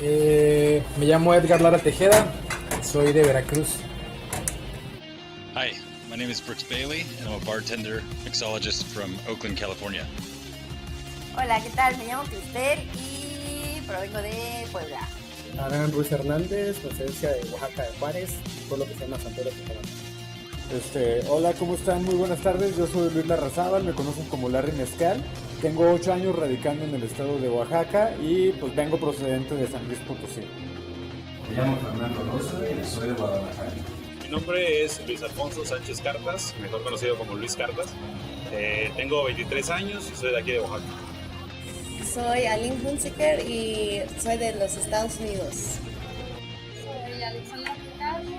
Me llamo Edgar Lara Tejeda, soy de Veracruz. Hi, my name is Brooks Bailey, and I'm a bartender mixologist from Oakland, California. Hola, ¿qué tal? Me llamo Cristel y provengo de Puebla. Adán Ruiz Hernández, procedencia de Oaxaca de Juárez, pueblo que se llama San Pedro Tuxtla. Hola, ¿cómo están? Muy buenas tardes, yo soy Luis Larrazábal, me conocen como Larry Mezcal. Tengo 8 años radicando en el estado de Oaxaca y pues vengo procedente de San Luis Potosí. Me llamo Fernando Rosa y soy de Guadalajara. Mi nombre es Luis Alfonso Sánchez Cartas, mejor conocido como Luis Cartas. Tengo 23 años y soy de aquí de Oaxaca. Soy Aline Hunziker y soy de los Estados Unidos. Soy Alexandra Ricardo,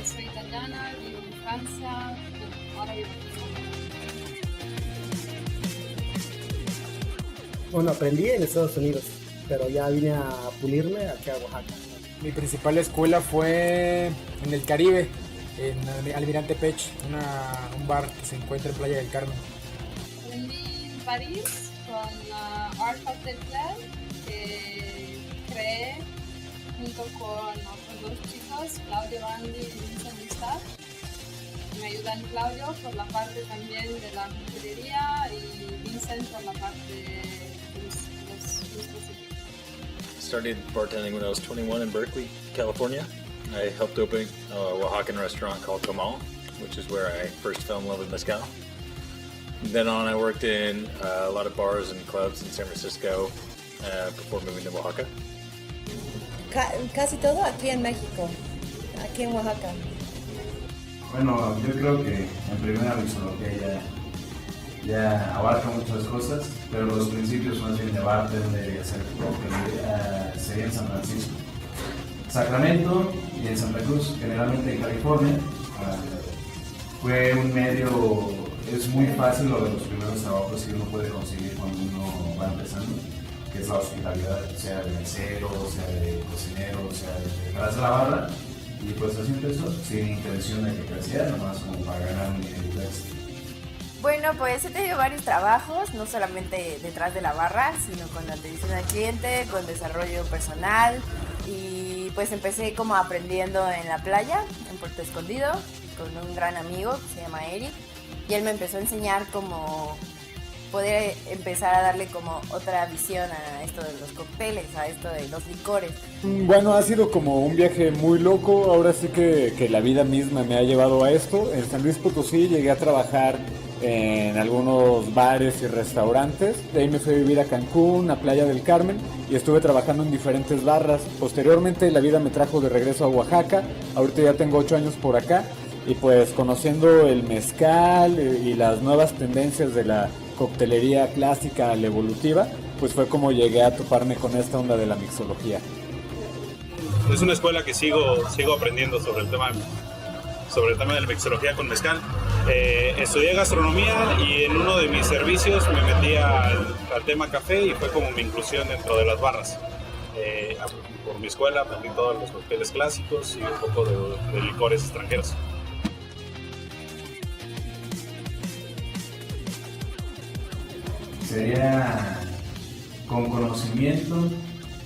soy italiana, vivo en Francia, ahora vivo aquí. Bueno, aprendí en Estados Unidos, pero ya vine a pulirme aquí a Oaxaca. Mi principal escuela fue en el Caribe, en Almirante Pech, un bar que se encuentra en Playa del Carmen. Aprendí en París con Art of the Club, que creé junto con otros dos chicos, Claudio Bandi y Vincent Gustav. Me ayudan Claudio por la parte también de la coctelería y Vincent por la parte de los Started bartending when I was 21 in Berkeley, California. I helped open a Oaxacan restaurant called Comal, which is where I first fell in love with mezcal. Then on, I worked in a lot of bars and clubs in San Francisco before moving to Oaxaca. Casi todo aquí en México, aquí en Oaxaca. Bueno, yo creo que en primera mixología ya abarca muchas cosas, pero los principios más bien de bartender y hacer cóctel sería en San Francisco, Sacramento y en Santa Cruz, generalmente en California. Fue un medio, es muy fácil lo de los primeros trabajos que uno puede conseguir cuando uno va empezando, que es la hospitalidad, sea de mesero, sea de cocinero, sea de detrás de la barra, y pues así empezó, sin intención de que creciera, nomás como para ganar un dinero extra. Bueno, pues he tenido varios trabajos, no solamente detrás de la barra, sino con atención al cliente, con desarrollo personal y pues empecé como aprendiendo en la playa, en Puerto Escondido, con un gran amigo que se llama Eric y él me empezó a enseñar cómo poder empezar a darle como otra visión a esto de los cócteles, a esto de los licores. Bueno, ha sido como un viaje muy loco, ahora sí que la vida misma me ha llevado a esto. En San Luis Potosí llegué a trabajar en algunos bares y restaurantes, de ahí me fui a vivir a Cancún, a Playa del Carmen y estuve trabajando en diferentes barras. Posteriormente la vida me trajo de regreso a Oaxaca, ahorita ya tengo 8 años por acá y pues conociendo el mezcal y las nuevas tendencias de la coctelería clásica a la evolutiva, pues fue como llegué a toparme con esta onda de la mixología. Es una escuela que sigo aprendiendo sobre el tema de la mixología con mezcal. Estudié gastronomía y en uno de mis servicios me metí al tema café y fue como mi inclusión dentro de las barras. Por mi escuela aprendí todos los cócteles clásicos y un poco de licores extranjeros. Sería con conocimiento,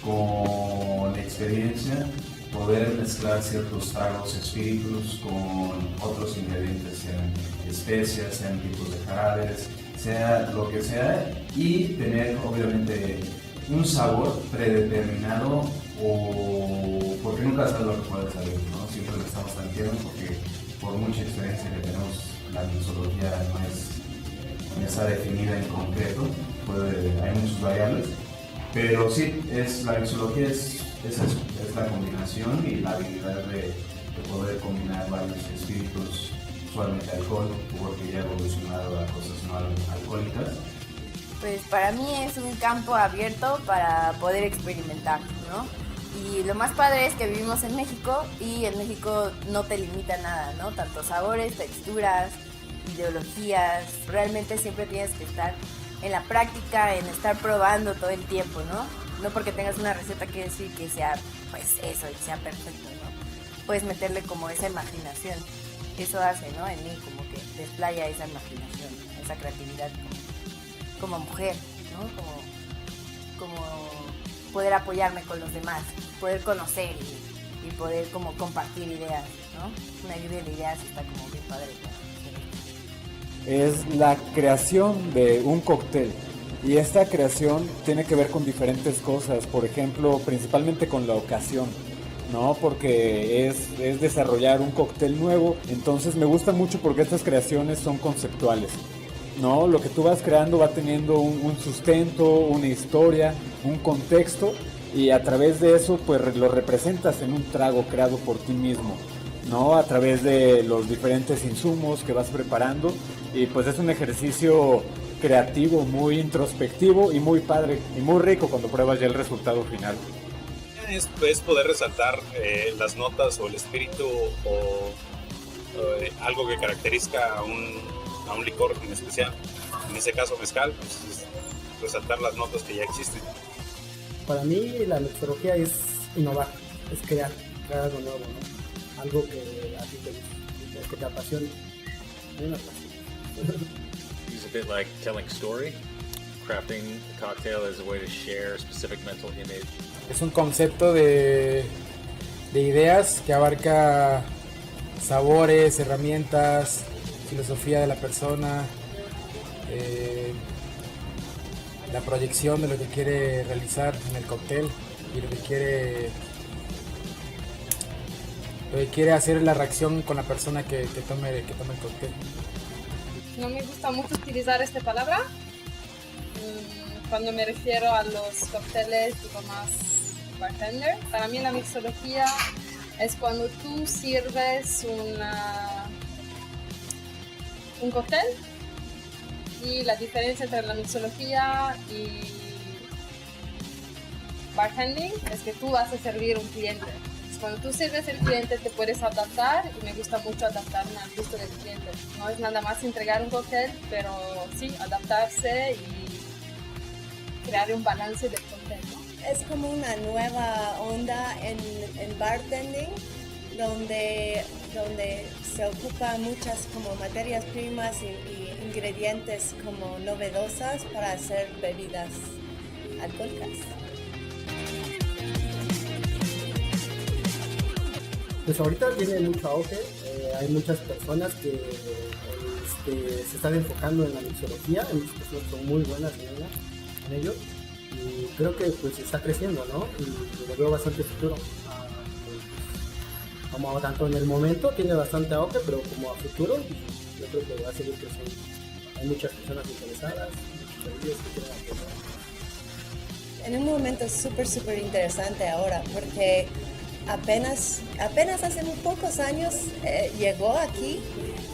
con experiencia, poder mezclar ciertos tragos espíritus con otros ingredientes, sean especias, sean tipos de jarabes, sea lo que sea, y tener obviamente un sabor predeterminado, o porque nunca sabes lo que puede salir, ¿no? Siempre lo estamos tanteando porque por mucha experiencia que tenemos, la mixología no está definida en concreto, hay muchas variables, pero sí, la mixología es eso, es la combinación y la habilidad de poder combinar varios espíritus, usualmente alcohol, porque ya ha evolucionado a cosas no alcohólicas. Pues para mí es un campo abierto para poder experimentar, ¿no? Y lo más padre es que vivimos en México y en México no te limita nada, ¿no? Tanto sabores, texturas, ideologías, realmente siempre tienes que estar en la práctica, en estar probando todo el tiempo, ¿no? No porque tengas una receta quiere decir que sea pues eso y sea perfecto, ¿no? Puedes meterle como esa imaginación, eso hace, ¿no? En mí como que desplaya esa imaginación, esa creatividad como mujer, ¿no? Como poder apoyarme con los demás, poder conocer y poder como compartir ideas, ¿no? Una lluvia de ideas está como bien padre, ¿no? Es la creación de un cóctel. Y esta creación tiene que ver con diferentes cosas, por ejemplo, principalmente con la ocasión, ¿no? Porque es desarrollar un cóctel nuevo. Entonces me gusta mucho porque estas creaciones son conceptuales, ¿no? Lo que tú vas creando va teniendo un sustento, una historia, un contexto, y a través de eso pues lo representas en un trago creado por ti mismo, ¿no? A través de los diferentes insumos que vas preparando, y pues es un ejercicio creativo, muy introspectivo y muy padre y muy rico cuando pruebas ya el resultado final. Es poder resaltar las notas o el espíritu o algo que caracteriza a un licor en especial. En ese caso mezcal, pues es resaltar las notas que ya existen. Para mí la mixología es innovar, es crear algo nuevo, ¿no? Algo que a ti te guste, que te apasione. A mí me apasiona. It's a bit like telling story. Crafting a cocktail as a way to share a specific mental image. Es un concepto de ideas que abarca sabores, herramientas, filosofía de la persona, la proyección de lo que quiere realizar en el cóctel y lo que quiere hacer la reacción con la persona que tome el cóctel. No me gusta mucho utilizar esta palabra. Cuando me refiero a los cócteles, digo más bartender. Para mí la mixología es cuando tú sirves un cóctel, y la diferencia entre la mixología y bartending es que tú vas a servir un cliente. Cuando tú sirves al cliente te puedes adaptar, y me gusta mucho adaptarme al gusto del cliente. No es nada más entregar un cóctel, pero sí adaptarse y crear un balance del cóctel, ¿no? Es como una nueva onda en bartending, donde se ocupa muchas como materias primas y ingredientes como novedosas para hacer bebidas alcohólicas. Pues ahorita tiene mucho auge, hay muchas personas que se están enfocando en la mixología, hay muchas personas que son muy buenas en ello, y creo que pues está creciendo, ¿no? Y le veo bastante futuro. Como tanto en el momento tiene bastante auge, pero como a futuro yo creo que va a seguir creciendo. Hay muchas personas interesadas, muchos servicios que quieren aprender. En un momento súper interesante ahora, porque apenas hace muy pocos años llegó aquí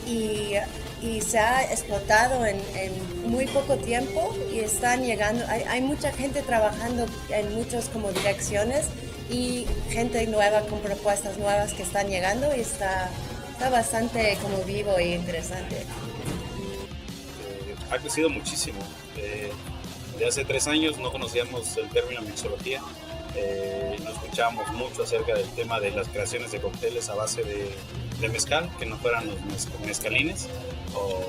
y se ha explotado en muy poco tiempo, y están llegando, hay mucha gente trabajando en muchas como direcciones, y gente nueva con propuestas nuevas que están llegando, y está bastante como vivo e interesante. Ha crecido muchísimo. De hace 3 años no conocíamos el término mixología, no escuchábamos mucho acerca del tema de las creaciones de cócteles a base de mezcal, que no fueran los mezcalines o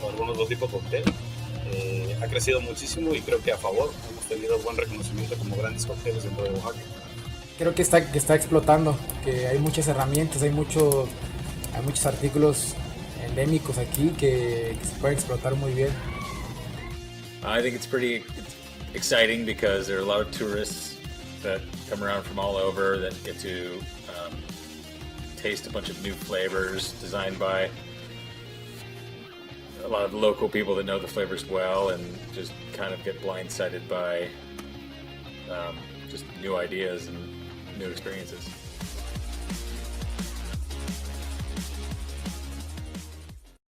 algún otro tipo de cóctel. Ha crecido muchísimo, y creo que a favor. Hemos tenido buen reconocimiento como grandes cócteles dentro de Oaxaca. Creo que está explotando, que hay muchas herramientas, hay muchos artículos endémicos aquí que se pueden explotar muy bien. I think it's pretty exciting because there are a lot of tourists that come around from all over that get to taste a bunch of new flavors designed by a lot of local people that know the flavors well, and just kind of get blindsided by just new ideas and new experiences.